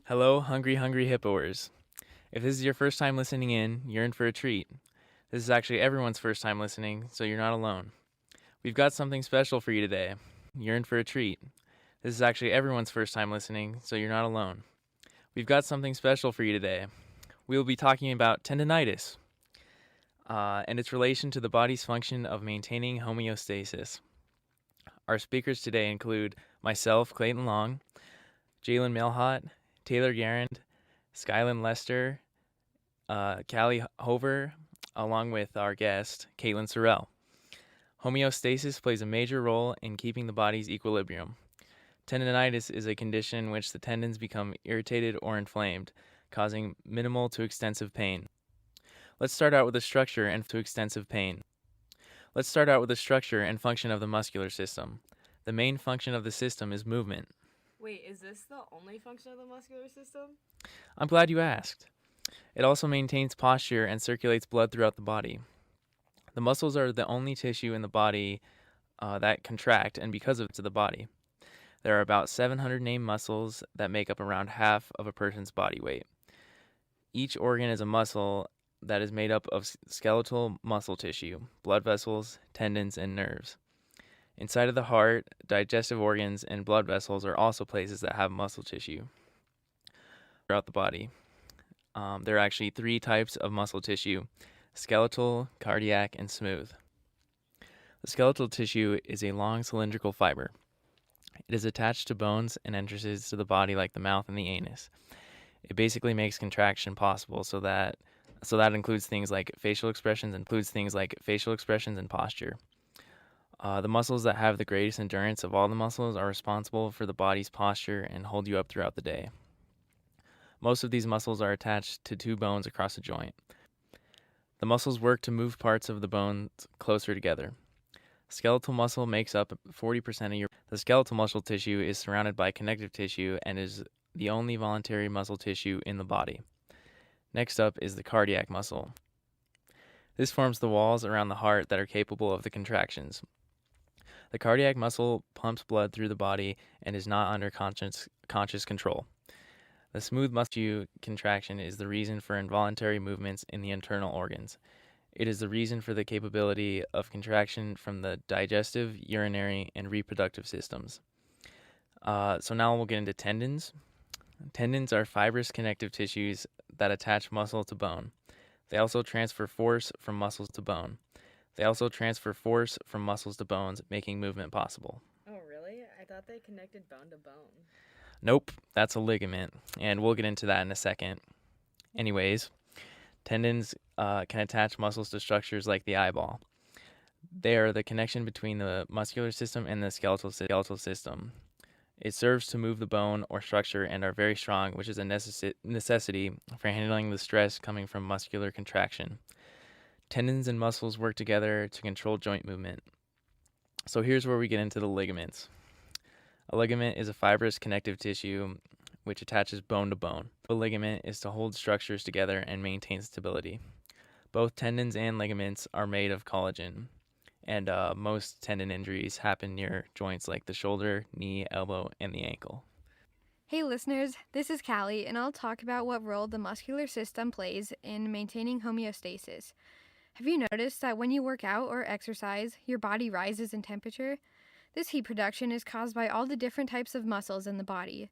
Hello, hungry Hippos. If this is your first time listening in, you're in for a treat. This is actually everyone's first time listening, so you're not alone. We've got something special for you today. You're in for a treat. This is actually everyone's first time listening, so you're not alone. We've got something special for you today. We will be talking about tendonitis and its relation to the body's function of maintaining homeostasis. Our speakers today include myself, Clayton Long, Jalen Milhot, Taylor Garand, Skylin Lester, Callie Hover, along with our guest, Caitlin Sorrell. Homeostasis plays a major role in keeping the body's equilibrium. Tendonitis is a condition in which the tendons become irritated or inflamed, causing minimal to extensive pain. Let's start out with the structure and function of the muscular system. The main function of the system is movement. Wait, is this the only function of the muscular system? I'm glad you asked. It also maintains posture and circulates blood throughout the body. The muscles are the only tissue in the body that contract, and because of it, to the body. There are about 700 named muscles that make up around half of a person's body weight. Each organ is a muscle that is made up of skeletal muscle tissue, blood vessels, tendons, and nerves. Inside of the heart, digestive organs, and blood vessels are also places that have muscle tissue throughout the body. There are actually 3 types of muscle tissue: skeletal, cardiac, and smooth. The skeletal tissue is a long cylindrical fiber. It is attached to bones and entrances to the body like the mouth and the anus. It basically makes contraction possible, so that includes things like facial expressions and posture. The muscles that have the greatest endurance of all the muscles are responsible for the body's posture and hold you up throughout the day. Most of these muscles are attached to 2 bones across a joint. The muscles work to move parts of the bones closer together. Skeletal muscle makes up 40% of your. The skeletal muscle tissue is surrounded by connective tissue and is the only voluntary muscle tissue in the body. Next up is the cardiac muscle. This forms the walls around the heart that are capable of the contractions. The cardiac muscle pumps blood through the body and is not under conscious control. The smooth muscle contraction is the reason for involuntary movements in the internal organs. It is the reason for the capability of contraction from the digestive, urinary, and reproductive systems. So now we'll get into tendons. Tendons are fibrous connective tissues that attach muscle to bone. They also transfer force from muscles to bone. Making movement possible. Oh, really? I thought they connected bone to bone. Nope, that's a ligament, and we'll get into that in a second. Anyways, tendons can attach muscles to structures like the eyeball. They are the connection between the muscular system and the skeletal system. It serves to move the bone or structure and are very strong, which is a necessity for handling the stress coming from muscular contraction. Tendons and muscles work together to control joint movement. So here's where we get into the ligaments. A ligament is a fibrous connective tissue which attaches bone to bone. A ligament is to hold structures together and maintain stability. Both tendons and ligaments are made of collagen, and most tendon injuries happen near joints like the shoulder, knee, elbow, and the ankle. Hey listeners, this is Callie, and I'll talk about what role the muscular system plays in maintaining homeostasis. Have you noticed that when you work out or exercise, your body rises in temperature? This heat production is caused by all the different types of muscles in the body.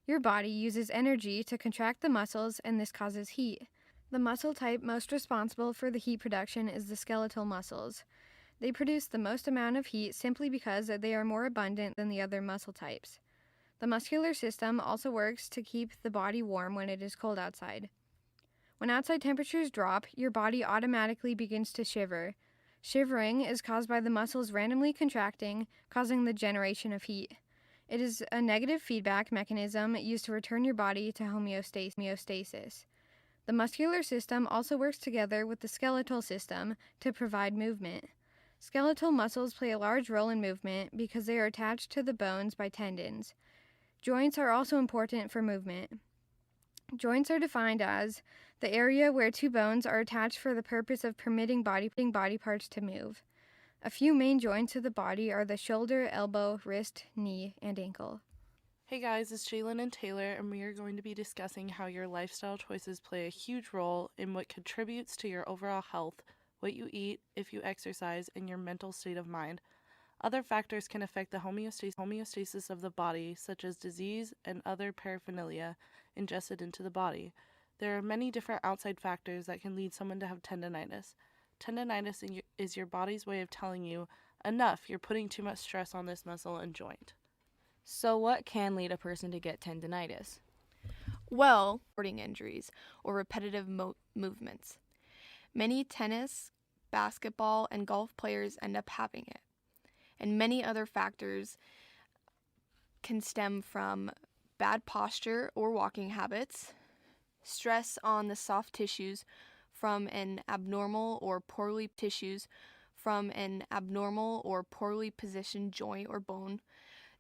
Your body uses energy to contract the muscles, and this causes heat. The muscle type most responsible for the heat production is the skeletal muscles. They produce the most amount of heat simply because they are more abundant than the other muscle types. The muscular system also works to keep the body warm when it is cold outside. When outside temperatures drop, your body automatically begins to shiver. Shivering is caused by the muscles randomly contracting, causing the generation of heat. It is a negative feedback mechanism used to return your body to homeostasis. The muscular system also works together with the skeletal system to provide movement. Skeletal muscles play a large role in movement because they are attached to the bones by tendons. Joints are also important for movement. Joints are defined as the area where 2 bones are attached for the purpose of permitting body parts to move. A few main joints of the body are the shoulder, elbow, wrist, knee, and ankle. Hey guys, it's Jalen and Taylor, and we are going to be discussing how your lifestyle choices play a huge role in what contributes to your overall health, what you eat, if you exercise, and your mental state of mind. Other factors can affect the homeostasis of the body, such as disease and other paraphernalia ingested into the body. There are many different outside factors that can lead someone to have tendonitis. Tendonitis is your body's way of telling you, enough, you're putting too much stress on this muscle and joint. So, what can lead a person to get tendonitis? Well, sporting injuries or repetitive movements. Many tennis, basketball, and golf players end up having it. And many other factors can stem from bad posture or walking habits, stress on the soft tissues from an abnormal or poorly positioned joint or bone,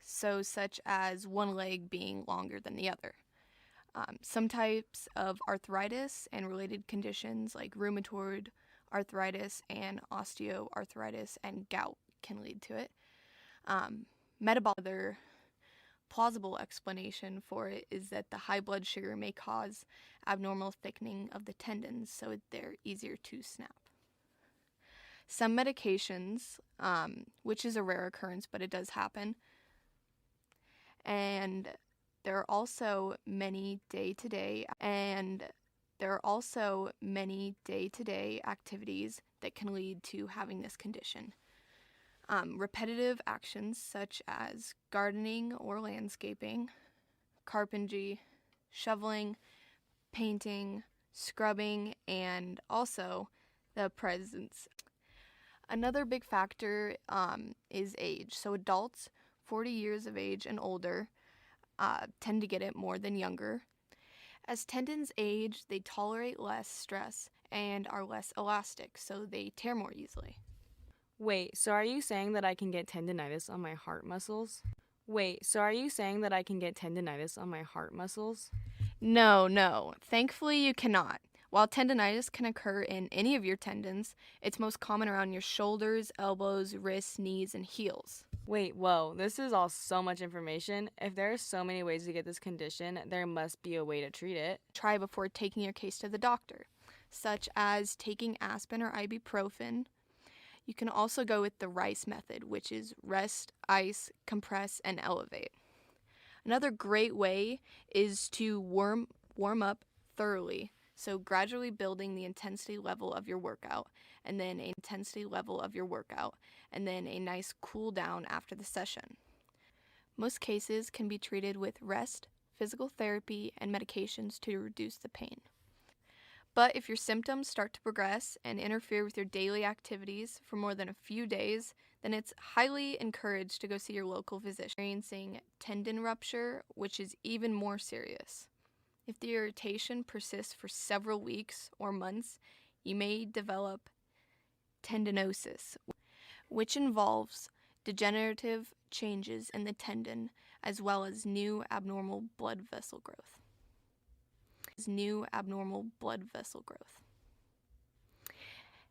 so such as one leg being longer than the other. Some types of arthritis and related conditions like rheumatoid arthritis and osteoarthritis and gout can lead to it. Other plausible explanation for it is that the high blood sugar may cause abnormal thickening of the tendons so they're easier to snap. Some medications, which is a rare occurrence, but it does happen, and there are also many day-to-day activities that can lead to having this condition. Repetitive actions such as gardening or landscaping, carpentry, shoveling, painting, scrubbing, and also the presence. Another big factor is age. So adults 40 years of age and older tend to get it more than younger. As tendons age, they tolerate less stress and are less elastic, so they tear more easily. Wait, so are you saying that I can get tendonitis on my heart muscles? No. Thankfully, you cannot. While tendonitis can occur in any of your tendons, it's most common around your shoulders, elbows, wrists, knees, and heels. Wait, whoa, this is all so much information. If there are so many ways to get this condition, there must be a way to treat it. Try before taking your case to the doctor, such as taking aspirin or ibuprofen. You can also go with the RICE method, which is rest, ice, compress, and elevate. Another great way is to warm up thoroughly, so gradually building the intensity level of your workout, and then a nice cool down after the session. Most cases can be treated with rest, physical therapy, and medications to reduce the pain. But if your symptoms start to progress and interfere with your daily activities for more than a few days, then it's highly encouraged to go see your local physician. Experiencing tendon rupture, which is even more serious. If the irritation persists for several weeks or months, you may develop tendinosis, which involves degenerative changes in the tendon as well as new abnormal blood vessel growth.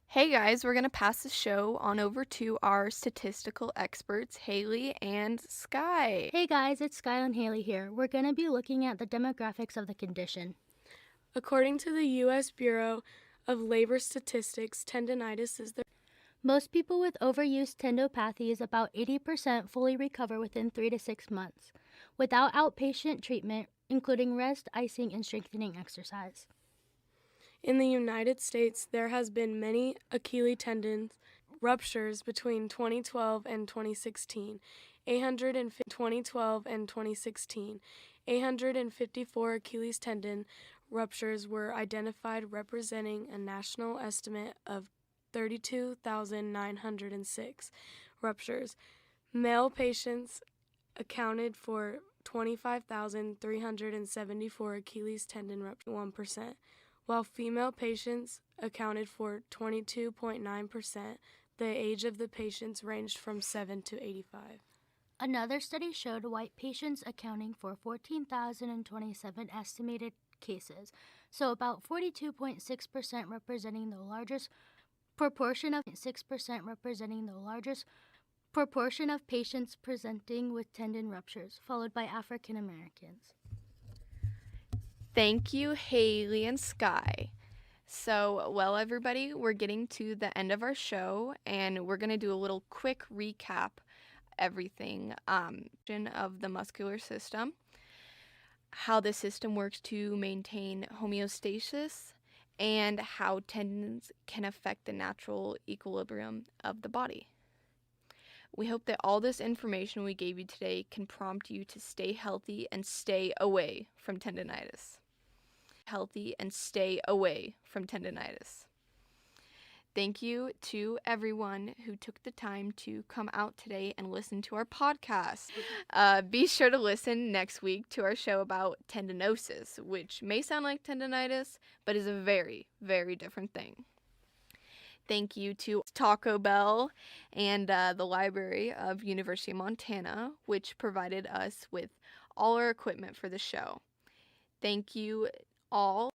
Hey guys, we're going to pass the show on over to our statistical experts, Haley and Sky. Hey guys, it's Sky and Haley here. We're going to be looking at the demographics of the condition. According to the U.S. Bureau of Labor Statistics, tendonitis is the Most people with overuse tendopathies, about 80%, fully recover within 3 to 6 months, without outpatient treatment, including rest, icing, and strengthening exercise. In the United States, there has been many Achilles tendon ruptures between 2012 and 2016. 854 Achilles tendon ruptures were identified, representing a national estimate of 32,906 ruptures. Male patients accounted for 25,374 Achilles tendon ruptures, 1%, while female patients accounted for 22.9%. The age of the patients ranged from 7 to 85. Another study showed white patients accounting for 14,027 estimated cases, so about 42.6% representing the largest proportion of Proportion of patients presenting with tendon ruptures, followed by African Americans. Thank you, Haley and Sky. So, well, everybody, we're getting to the end of our show, and we're going to do a little quick recap everything of the muscular system, how the system works to maintain homeostasis, and how tendons can affect the natural equilibrium of the body. We hope that all this information we gave you today can prompt you to stay healthy and stay away from tendonitis. Healthy and stay away from tendonitis. Thank you to everyone who took the time to come out today and listen to our podcast. Be sure to listen next week to our show about tendinosis, which may sound like tendonitis, but is a very, very different thing. Thank you to Taco Bell and the Library of University of Montana, which provided us with all our equipment for the show. Thank you all.